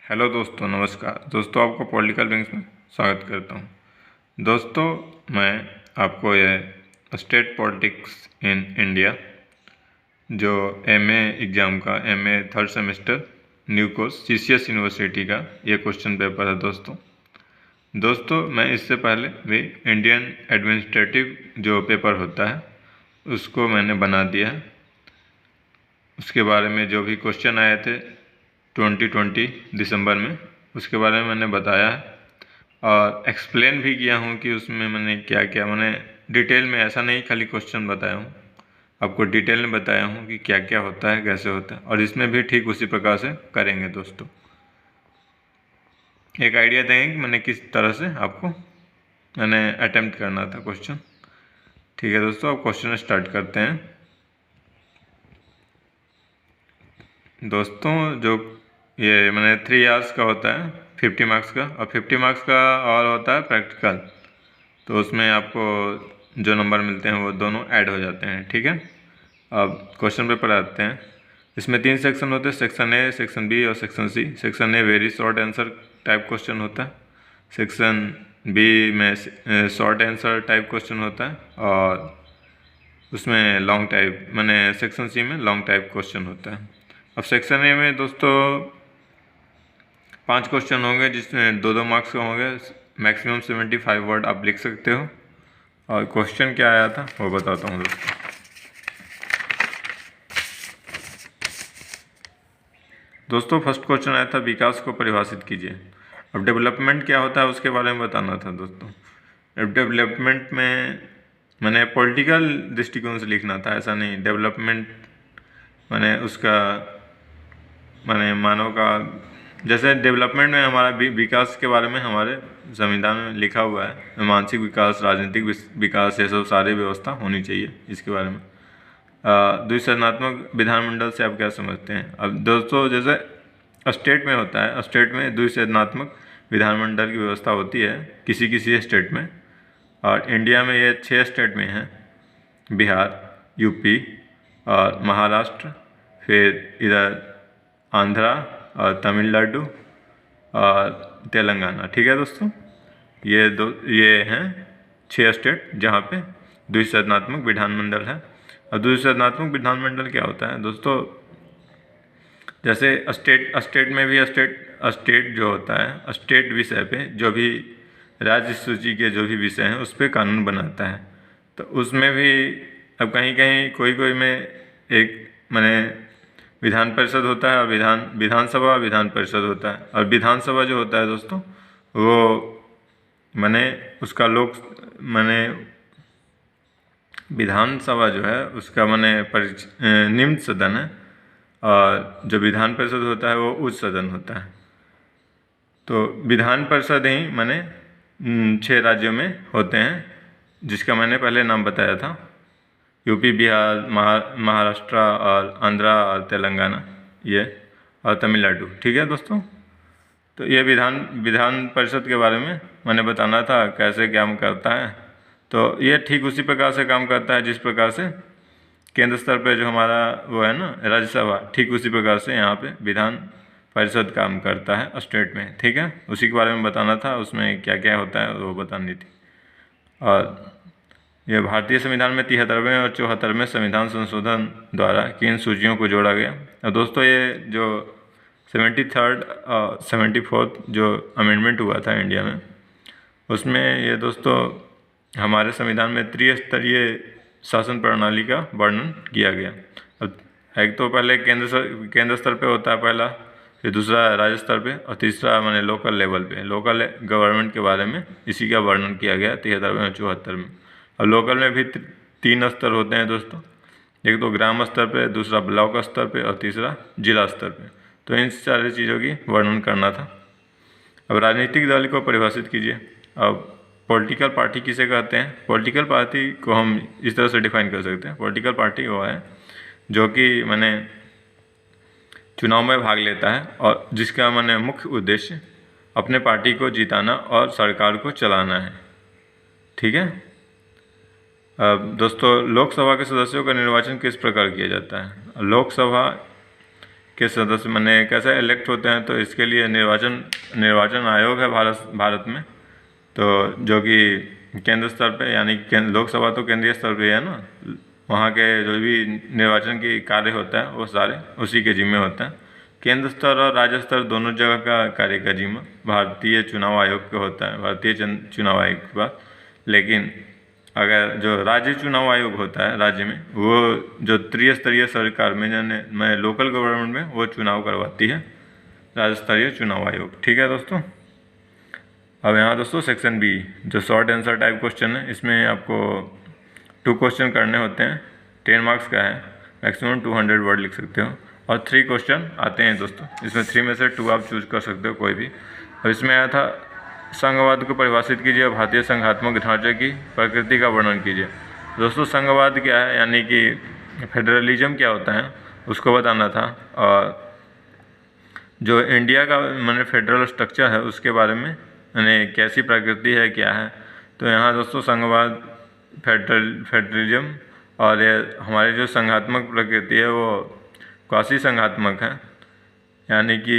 Hello दोस्तों, नमस्कार दोस्तों। आपको पॉलिटिकल विंग्स में स्वागत करता हूं। दोस्तों, मैं आपको ये स्टेट पॉलिटिक्स इन इंडिया जो एमए एग्ज़ाम का MA third semester new course CCS university का ये क्वेश्चन पेपर है। दोस्तों मैं इससे पहले भी इंडियन एडमिनिस्ट्रेटिव जो पेपर होता है उसको मैंने बना दिया है। उसके बारे में जो भी क्वेश्चन आए थे 2020 दिसंबर में, उसके बारे में मैंने बताया है और एक्सप्लेन भी किया हूँ कि उसमें मैंने क्या क्या, मैंने डिटेल में, ऐसा नहीं खाली क्वेश्चन बताया हूँ, आपको डिटेल में बताया हूँ कि क्या क्या होता है, कैसे होता है। और इसमें भी ठीक उसी प्रकार से करेंगे दोस्तों। एक आइडिया देंगे कि मैंने किस तरह से आपको मैंने अटेम्प्ट करना था क्वेश्चन। ठीक है दोस्तों, अब क्वेश्चन स्टार्ट करते हैं। दोस्तों जो ये मैंने 3 आवर्स का होता है 50 मार्क्स का, और 50 मार्क्स का और होता है प्रैक्टिकल, तो उसमें आपको जो नंबर मिलते हैं वो दोनों ऐड हो जाते हैं। ठीक है, अब क्वेश्चन पेपर आते हैं। इसमें 3 सेक्शन होते हैं, सेक्शन ए, सेक्शन बी और section C. Section A very short answer type question होता है, सेक्शन बी में शॉर्ट आंसर टाइप क्वेश्चन होता है, और उसमें लॉन्ग टाइप, मैंने सेक्शन सी में लॉन्ग टाइप क्वेश्चन होता है। अब सेक्शन ए में दोस्तों 5 क्वेश्चन होंगे जिसमें 2-2 मार्क्स के होंगे। मैक्सिमम 75 वर्ड आप लिख सकते हो। और क्वेश्चन क्या आया था वो बताता हूँ दोस्तों। फर्स्ट क्वेश्चन आया था, विकास को परिभाषित कीजिए। अब डेवलपमेंट क्या होता है उसके बारे में बताना था दोस्तों। अब डेवलपमेंट में मैंने पॉलिटिकल दृष्टिकोण से लिखना था, ऐसा नहीं। डेवलपमेंट मैंने उसका मैंने मानव का, जैसे डेवलपमेंट में हमारा विकास के बारे में हमारे संविधान में लिखा हुआ है, मानसिक विकास, राजनीतिक विकास, ये सब सारी व्यवस्था होनी चाहिए इसके बारे में। द्विसदनात्मक विधानमंडल से आप क्या समझते हैं? अब दोस्तों जैसे स्टेट में होता है, स्टेट में द्विसदनात्मक विधानमंडल की व्यवस्था होती है किसी किसी स्टेट में, और इंडिया में ये 6 स्टेट में है, बिहार, यूपी और महाराष्ट्र, फिर इधर आंध्रा और तमिलनाडु और तेलंगाना। ठीक है दोस्तों, ये हैं 6 स्टेट जहाँ पे द्विसदनात्मक विधानमंडल है। अब द्विसदनात्मक विधानमंडल क्या होता है दोस्तों? जैसे स्टेट में भी स्टेट जो होता है, स्टेट विषय पे जो भी राज्य सूची के जो भी विषय हैं उस पर कानून बनाता है। तो उसमें भी अब कहीं कहीं कोई में एक मैंने विधान परिषद होता है और विधानसभा विधान परिषद होता है। और विधानसभा जो होता है दोस्तों वो मैंने उसका मैंने विधानसभा जो है उसका मैंने निम्न सदन है, और जो विधान परिषद होता है वो उच्च सदन होता है। तो विधान परिषद ही मैंने 6 राज्यों में होते हैं, जिसका मैंने पहले नाम बताया था, यूपी, बिहार, महाराष्ट्र और आंध्रा और तेलंगाना, ये और तमिलनाडु। ठीक है दोस्तों, तो ये विधान परिषद के बारे में मैंने बताना था कैसे काम करता है। तो ये ठीक उसी प्रकार से काम करता है जिस प्रकार से केंद्र स्तर पे जो हमारा वो है ना राज्यसभा, ठीक उसी प्रकार से यहाँ पे विधान परिषद काम करता है स्टेट में। ठीक है, उसी के बारे में बताना था, उसमें क्या क्या होता है वो बतानी थी। और यह भारतीय संविधान में 73वें और 74वें संविधान संशोधन द्वारा किन सूचियों को जोड़ा गया। और दोस्तों ये जो 73rd और 74th जो अमेंडमेंट हुआ था इंडिया में, उसमें ये दोस्तों हमारे संविधान में त्रिस्तरीय शासन प्रणाली का वर्णन किया गया। अब एक तो पहले केंद्र स्तर पे होता है पहला, फिर दूसरा राज्य स्तर पे, और तीसरा मैंने लोकल लेवल पे, लोकल गवर्नमेंट के बारे में इसी का वर्णन किया गया 73वें और 74 में। और लोकल में भी 3 स्तर होते हैं दोस्तों, एक तो ग्राम स्तर पे, दूसरा ब्लॉक स्तर पे और तीसरा जिला स्तर पे। तो इन सारी चीज़ों की वर्णन करना था। अब राजनीतिक दल को परिभाषित कीजिए। अब पॉलिटिकल पार्टी किसे कहते हैं? पॉलिटिकल पार्टी को हम इस तरह से डिफाइन कर सकते हैं, पॉलिटिकल पार्टी वो है जो कि मैंने चुनाव में भाग लेता है और जिसका मैंने मुख्य उद्देश्य अपने पार्टी को जिताना और सरकार को चलाना है। ठीक है, दोस्तों लोकसभा के सदस्यों का निर्वाचन किस प्रकार किया जाता है? लोकसभा के सदस्य मैंने कैसे इलेक्ट होते हैं, तो इसके लिए निर्वाचन आयोग है भारत में, तो जो कि केंद्र स्तर पे, यानी लोकसभा तो केंद्रीय स्तर पे है ना, वहाँ के जो भी निर्वाचन की कार्य होता है वो सारे उसी के जिम्मे होता है। केंद्र स्तर और राज्य स्तर दोनों जगह का कार्य का जिम्मा भारतीय चुनाव आयोग का होता है, भारतीय चुनाव आयोग के पास। लेकिन अगर जो राज्य चुनाव आयोग होता है राज्य में, वो जो त्रिस्तरीय सरकार में लोकल गवर्नमेंट में वो चुनाव करवाती है राज्य स्तरीय चुनाव आयोग। ठीक है दोस्तों। अब यहाँ दोस्तों सेक्शन बी जो शॉर्ट आंसर टाइप क्वेश्चन है, इसमें आपको 2 क्वेश्चन करने होते हैं, 10 मार्क्स का है, मैक्सिमम 200 वर्ड लिख सकते हो, और 3 क्वेश्चन आते हैं दोस्तों। इसमें 3 में से 2 आप चूज कर सकते हो कोई भी। अब इसमें आया था संघवाद को परिभाषित कीजिए, भारतीय संघात्मक ढांचे की प्रकृति का वर्णन कीजिए। दोस्तों संघवाद क्या है, यानी कि फेडरलिज्म क्या होता है उसको बताना था, और जो इंडिया का मैंने फेडरल स्ट्रक्चर है उसके बारे में यानी कैसी प्रकृति है क्या है। तो यहाँ दोस्तों संघवाद, फेडरलिज्म और ये हमारी जो संघात्मक प्रकृति है वो क्वासी संघात्मक है, यानी कि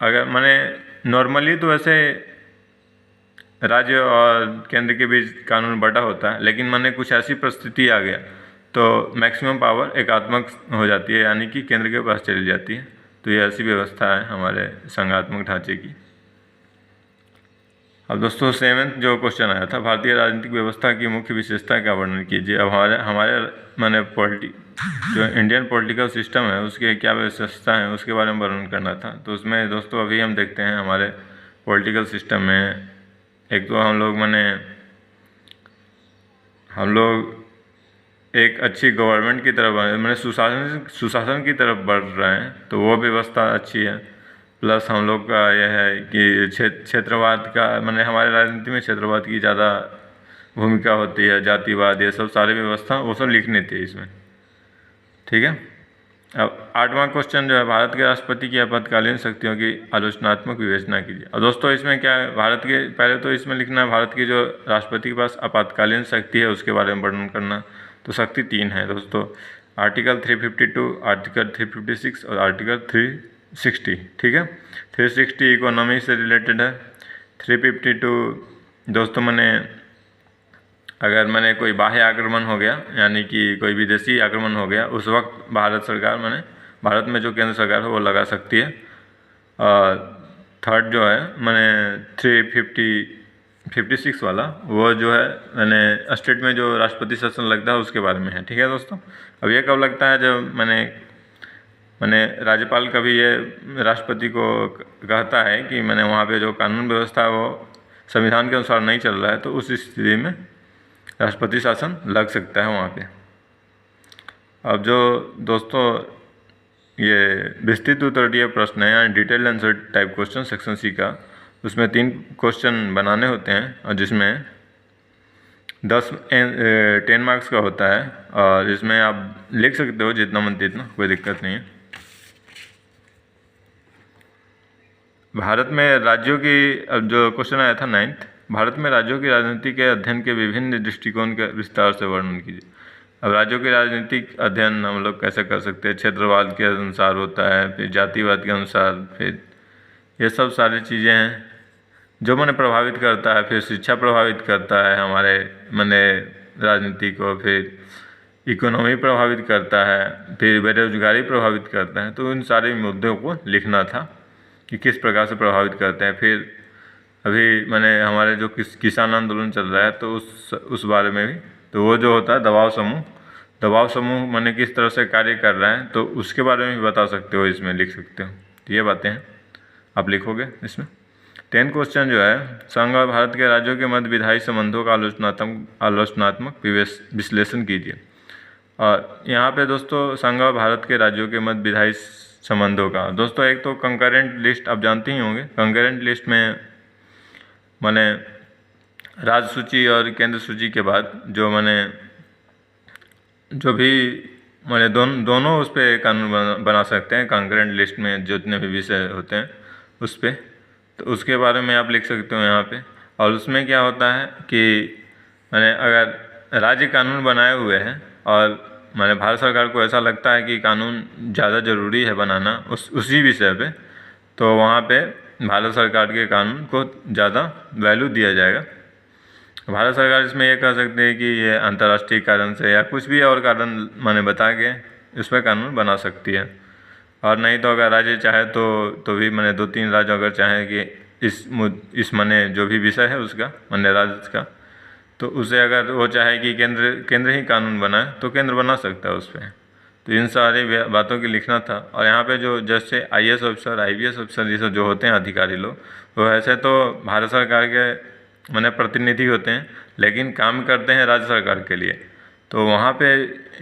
अगर मैंने नॉर्मली तो वैसे राज्य और केंद्र के बीच कानून बटा होता है, लेकिन मैंने कुछ ऐसी परिस्थिति आ गया तो मैक्सिमम पावर एकात्मक हो जाती है, यानी कि केंद्र के पास चली जाती है। तो ये ऐसी व्यवस्था है हमारे संघात्मक ढांचे की। अब दोस्तों 7th जो क्वेश्चन आया था, भारतीय राजनीतिक व्यवस्था की मुख्य विशेषता का वर्णन कीजिए। अब हमारे मैंने जो इंडियन पॉलिटिकल सिस्टम है उसके क्या विशेषता है उसके बारे में वर्णन करना था। तो उसमें दोस्तों अभी हम देखते हैं हमारे पॉलिटिकल सिस्टम में, एक तो हम लोग एक अच्छी गवर्नमेंट की तरफ सुशासन की तरफ बढ़ रहे हैं, तो वो व्यवस्था अच्छी है। प्लस हम लोग का यह है कि क्षेत्रवाद का हमारे राजनीति में क्षेत्रवाद की ज़्यादा भूमिका होती है, जातिवाद, ये सब सारी व्यवस्था वो सब लिखनी थी इसमें। ठीक है। अब 8वां क्वेश्चन जो है, भारत के राष्ट्रपति की आपातकालीन शक्तियों की आलोचनात्मक विवेचना कीजिए। और दोस्तों इसमें क्या है, भारत के पहले तो इसमें लिखना है भारत की जो राष्ट्रपति के पास आपातकालीन शक्ति है उसके बारे में वर्णन करना। तो शक्ति 3 है दोस्तों, आर्टिकल 352, आर्टिकल 356 और आर्टिकल 360। ठीक है। 360 इकोनॉमी से रिलेटेड है। 352 दोस्तों अगर कोई बाह्य आक्रमण हो गया, यानी कि कोई विदेशी आक्रमण हो गया, उस वक्त भारत में जो केंद्र सरकार है वो लगा सकती है। और 3rd जो है 356 वाला, वो जो है स्टेट में जो राष्ट्रपति शासन लगता है उसके बारे में है। ठीक है दोस्तों। अब ये कब लगता है, जब राज्यपाल कभी ये राष्ट्रपति को कहता है कि वहाँ पे जो कानून व्यवस्था है वो संविधान के अनुसार नहीं चल रहा है, तो उस स्थिति में राष्ट्रपति शासन लग सकता है वहाँ पे। अब जो दोस्तों ये विस्तृत उत्तरीय प्रश्न है, यानी detail answer type question section C का, उसमें 3 क्वेश्चन बनाने होते हैं, और जिसमें 10 मार्क्स का होता है, और इसमें आप लिख सकते हो जितना मन तितना, कोई दिक्कत नहीं है। भारत में राज्यों की, अब जो क्वेश्चन आया था 9th, भारत में राज्यों की राजनीति के अध्ययन के विभिन्न दृष्टिकोण के विस्तार से वर्णन कीजिए। अब राज्यों की राजनीतिक अध्ययन हम लोग कैसे कर सकते हैं, क्षेत्रवाद के अनुसार होता है, फिर जातिवाद के अनुसार, फिर ये सब सारी चीज़ें हैं जो प्रभावित करता है। फिर शिक्षा प्रभावित करता है हमारे राजनीति को, फिर इकोनॉमी प्रभावित करता है, फिर बेरोजगारी प्रभावित करता है। तो इन सारे मुद्दों को लिखना था कि किस प्रकार से प्रभावित करते हैं। फिर अभी हमारे जो किसान आंदोलन चल रहा है, तो उस बारे में भी, तो वो जो होता है दबाव समूह किस तरह से कार्य कर रहा है, तो उसके बारे में भी बता सकते हो, इसमें लिख सकते हो। तो ये बातें हैं आप लिखोगे इसमें। 10th क्वेश्चन जो है, संघ और भारत के राज्यों के मध्य विधायी संबंधों का आलोचनात्मक विश्लेषण कीजिए। और यहाँ पे दोस्तों संघ और भारत के राज्यों के मध्य विधायी संबंधों का, दोस्तों एक तो कंकरेंट लिस्ट आप जानते ही होंगे। कंकरेंट लिस्ट में राज्य सूची और केंद्र सूची के बाद जो भी दोनों उस पर कानून बना सकते हैं। कंकरेंट लिस्ट में जितने भी विषय होते हैं उस पर, तो उसके बारे में आप लिख सकते हो यहाँ पे। और उसमें क्या होता है कि अगर राज्य कानून बनाए हुए हैं और माने भारत सरकार को ऐसा लगता है कि कानून ज़्यादा ज़रूरी है बनाना उसी विषय पे, तो वहाँ पे भारत सरकार के कानून को ज़्यादा वैल्यू दिया जाएगा। भारत सरकार इसमें ये कह सकते हैं कि ये अंतर्राष्ट्रीय कारण से या कुछ भी और कारण माने बता के इस पर कानून बना सकती है। और नहीं तो अगर राज्य चाहे तो भी माने 2-3 राज्य अगर चाहे कि इस माने जो भी विषय है उसका माने राज्य का, तो उसे अगर वो चाहे कि केंद्र ही कानून बनाए तो केंद्र बना सकता है उस पर। तो इन सारी बातों की लिखना था। और यहाँ पे जो जैसे IAS ऑफिसर, IPS ऑफिसर ये सब जो होते हैं अधिकारी लोग, वो ऐसे तो भारत सरकार के माने प्रतिनिधि होते हैं, लेकिन काम करते हैं राज्य सरकार के लिए। तो वहाँ पे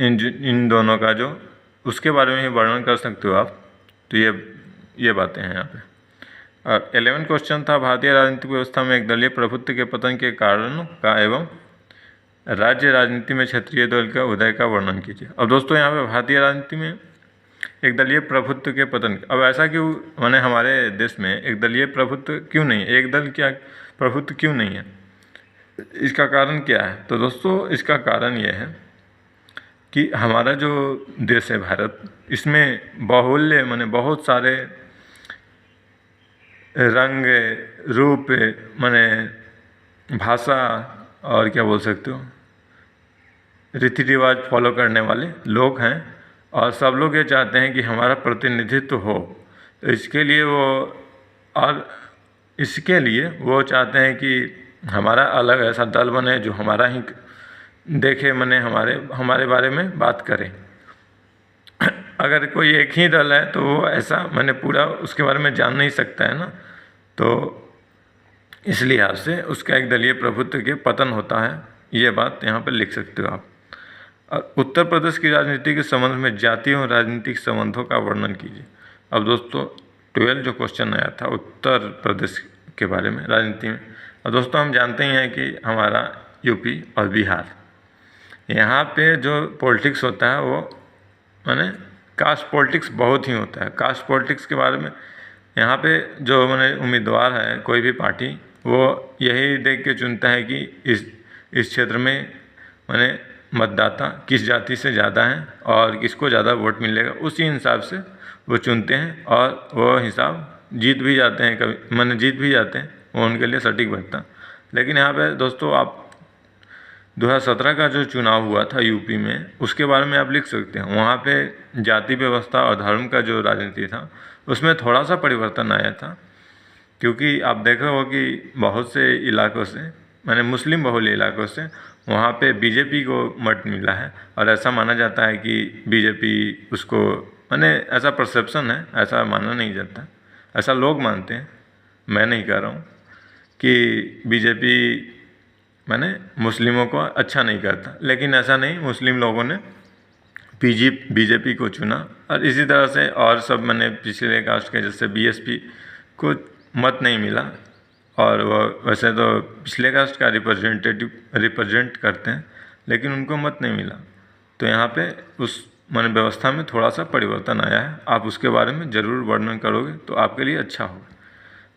इन दोनों का जो उसके बारे में ही वर्णन कर सकते हो आप। तो ये बातें हैं यहाँ पे। और 11 क्वेश्चन था, भारतीय राजनीतिक व्यवस्था में एक दलीय प्रभुत्व के पतन के कारणों का एवं राज्य राजनीति में क्षेत्रीय दल का उदय का वर्णन कीजिए। अब दोस्तों यहाँ पे भारतीय राजनीति में एक दलीय प्रभुत्व के पतन, अब ऐसा क्यों माने हमारे देश में एक दलीय प्रभुत्व क्यों नहीं है, एक दल क्या प्रभुत्व क्यों नहीं है, इसका कारण क्या है? तो दोस्तों इसका कारण ये है कि हमारा जो देश है भारत, इसमें बाहुल्य माने बहुत सारे रंग रूप माने भाषा और क्या बोल सकते हो रीति रिवाज फॉलो करने वाले लोग हैं। और सब लोग ये चाहते हैं कि हमारा प्रतिनिधित्व हो। तो इसके लिए वो चाहते हैं कि हमारा अलग ऐसा दल बने जो हमारा ही देखे, माने हमारे बारे में बात करे। अगर कोई एक ही दल है तो वो ऐसा माने पूरा उसके बारे में जान नहीं सकता है ना। तो इस लिहाज से उसका एक दलीय प्रभुत्व के पतन होता है। ये बात यहाँ पर लिख सकते हो आप। उत्तर प्रदेश की राजनीति के संबंध में जातीय और राजनीतिक संबंधों का वर्णन कीजिए। अब दोस्तों 12 जो क्वेश्चन आया था उत्तर प्रदेश के बारे में राजनीति में। अब दोस्तों हम जानते ही हैं कि हमारा यूपी और बिहार, यहाँ पे जो पॉलिटिक्स होता है वो माने कास्ट पॉलिटिक्स बहुत ही होता है। कास्ट पॉलिटिक्स के बारे में यहाँ पे जो माने उम्मीदवार है कोई भी पार्टी, वो यही देख के चुनता है कि इस क्षेत्र में माने मतदाता किस जाति से ज़्यादा हैं और किसको ज़्यादा वोट मिलेगा, उसी हिसाब से वो चुनते हैं और वो हिसाब जीत भी जाते हैं, कभी माने जीत भी जाते हैं, वो उनके लिए सटीक बैठता। लेकिन यहाँ पे दोस्तों आप 2017 का जो चुनाव हुआ था यूपी में, उसके बारे में आप लिख सकते हैं। वहाँ पे जाति व्यवस्था और धर्म का जो राजनीति था उसमें थोड़ा सा परिवर्तन आया था, क्योंकि आप देखा हो कि बहुत से इलाकों से माने मुस्लिम बहुल इलाकों से वहाँ पे बीजेपी को मत मिला है। और ऐसा माना जाता है कि बीजेपी उसको माने ऐसा परसेप्शन है, ऐसा माना नहीं जाता, ऐसा लोग मानते हैं, मैं नहीं कह रहा हूँ कि बीजेपी माने मुस्लिमों को अच्छा नहीं करता। लेकिन ऐसा नहीं, मुस्लिम लोगों ने बीजेपी को चुना। और इसी तरह से और सब माने पिछले कास्ट के जैसे BSP को मत नहीं मिला, और वो वैसे तो पिछले कास्ट का रिप्रेजेंट करते हैं, लेकिन उनको मत नहीं मिला। तो यहाँ पे उस माने व्यवस्था में थोड़ा सा परिवर्तन आया है। आप उसके बारे में ज़रूर वर्णन करोगे तो आपके लिए अच्छा होगा।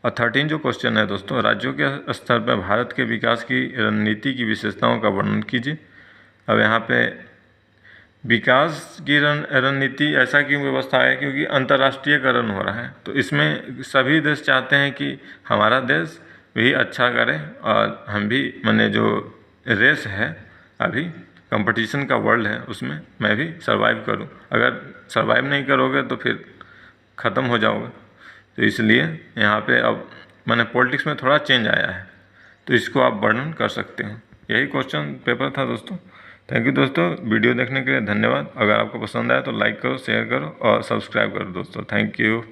और 13 जो क्वेश्चन है दोस्तों, राज्यों के स्तर पर भारत के विकास की रणनीति की विशेषताओं का वर्णन कीजिए। अब यहाँ पे विकास की रणनीति ऐसा क्यों व्यवस्था है, क्योंकि अंतर्राष्ट्रीयकरण हो रहा है। तो इसमें सभी देश चाहते हैं कि हमारा देश भी अच्छा करे और हम भी माने जो रेस है अभी कंपटीशन का वर्ल्ड है उसमें मैं भी सर्वाइव करूं। अगर सर्वाइव नहीं करोगे तो फिर ख़त्म हो जाओगे। तो इसलिए यहाँ पे अब माने पॉलिटिक्स में थोड़ा चेंज आया है, तो इसको आप वर्णन कर सकते हैं। यही क्वेश्चन पेपर था दोस्तों। थैंक यू दोस्तों, वीडियो देखने के लिए धन्यवाद। अगर आपको पसंद आया तो लाइक करो, शेयर करो और सब्सक्राइब करो दोस्तों। Thank you.